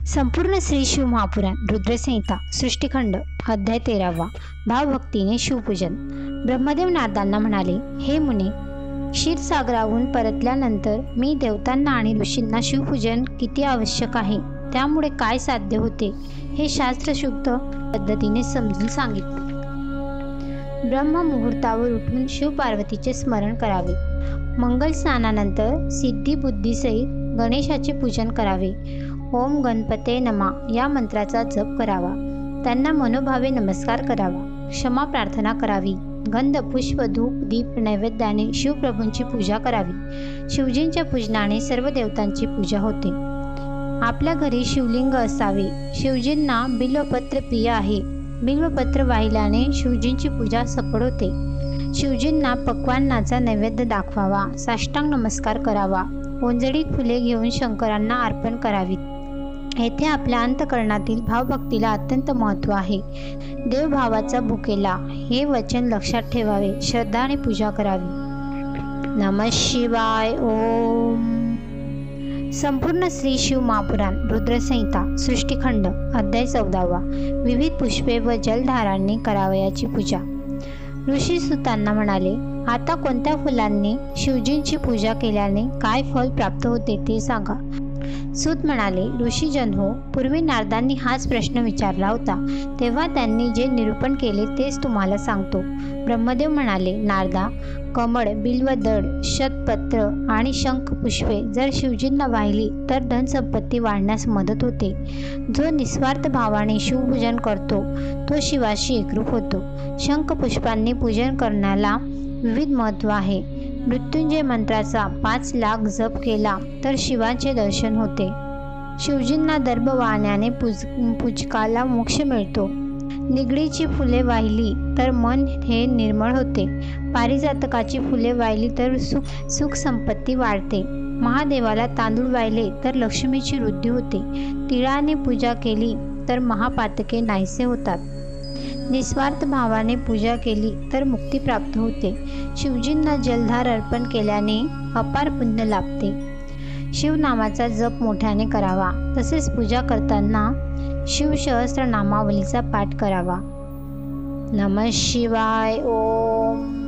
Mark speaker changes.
Speaker 1: संपूर्ण श्री शिव महापुराण रुद्रसंहिता सृष्टिखंड अध्याय 13वा भावभक्तीने शिवपूजन। ब्रह्मदेव नारदांना म्हणाले, हे मुने, क्षीरसागराहून परतल्यानंतर मी देवतांना आणि ऋषींना शिवपूजन किती आवश्यक आहे, त्यामुळे काय साध्य होते हे शास्त्रशुद्ध पद्धतीने समजून सांगितले। ब्रह्म मुहूर्तावर उठून शिव पार्वतीचे स्मरण करावे। मंगल स्नानानंतर सिद्धी बुद्धीसहित गणेशाचे पूजन करावे। ओम गणपते नमा या मंत्राचा जप करावा। त्यांना मनोभावे नमस्कार करावा। क्षमा प्रार्थना करावी। गंध पुष्प धूप दीप नैवेद्याने शिवप्रभूंची पूजा करावी। शिवजींच्या पूजनाने सर्व देवतांची पूजा होते। आपल्या घरी शिवलिंग असावे। शिवजींना बिल्वपत्र प्रिय आहे। बिल्वपत्र वाहिल्याने शिवजींची पूजा सफळ होते। शिवजींना पक्वान्नाचा नैवेद्य दाखवावा। साष्टांग नमस्कार करावा। ओंजळीत फुले घेऊन शंकरांना अर्पण करावीत। येथे आपल्या अंतःकरणातील भावभक्तीला अत्यंत महत्त्व आहे। देवभावाचा भुकेला हे वचन लक्षात ठेवावे। श्रद्धाने पूजा करावी। नमः शिवाय ओम। संपूर्ण श्री शिव महापुराण रुद्रसंहिता सृष्टिखंड अध्याय 14वा विविध पुष्पे व जलधारांनी करावयाची पूजा। ऋषी सुतांना म्हणाले, आता कोणत्या फुलांनी शिवजींची पूजा केल्याने काय फल प्राप्त होते ते सांगा। सूत म्हणाले, ऋषीजन हो, पूर्वी नारदांनी हाच प्रश्न विचारला होता, तेव्हा त्यांनी जे निरूपण केले तेच तुम्हाला सांगतो। ब्रह्मदेव म्हणाले, नारदा, कमळ, बिल्वदळ, शतपत्र आणि शंखपुष्पे जर शिवजींना वाहिली तर धनसंपत्ती वाढण्यास मदत होते। जो निस्वार्थ भावाने शिवपूजन करतो तो शिवाशी एकरूप होतो। शंखपुष्पांनी पूजन करण्याला विविध महत्त्व आहे। मृत्युंजय मंत्राचा 5 लाख जप केला तर शिवाचे दर्शन होते। शिवजींना दर्भ वाहण्याने पूजकाला मोक्ष मिळतो। निगडीची फुले वाहिली तर मन हे निर्मळ होते। पारिजातकाची फुले वाहिली तर सुख संपत्ती वाढते। महादेवाला तांदूळ वाहिले तर लक्ष्मीची वृद्धी होते। तिळाने पूजा केली तर महापातके नाहीसे होतात। निस्वार्थ भावाने पूजा केली तर मुक्ती प्राप्त होते। शिवजींना जलधार अर्पण केल्याने अपार पुण्य लाभते। शिवनामाचा जप मोठ्याने करावा। तसेच पूजा करताना शिवसहस्रनामावलीचा पाठ करावा। नमः शिवाय ओम।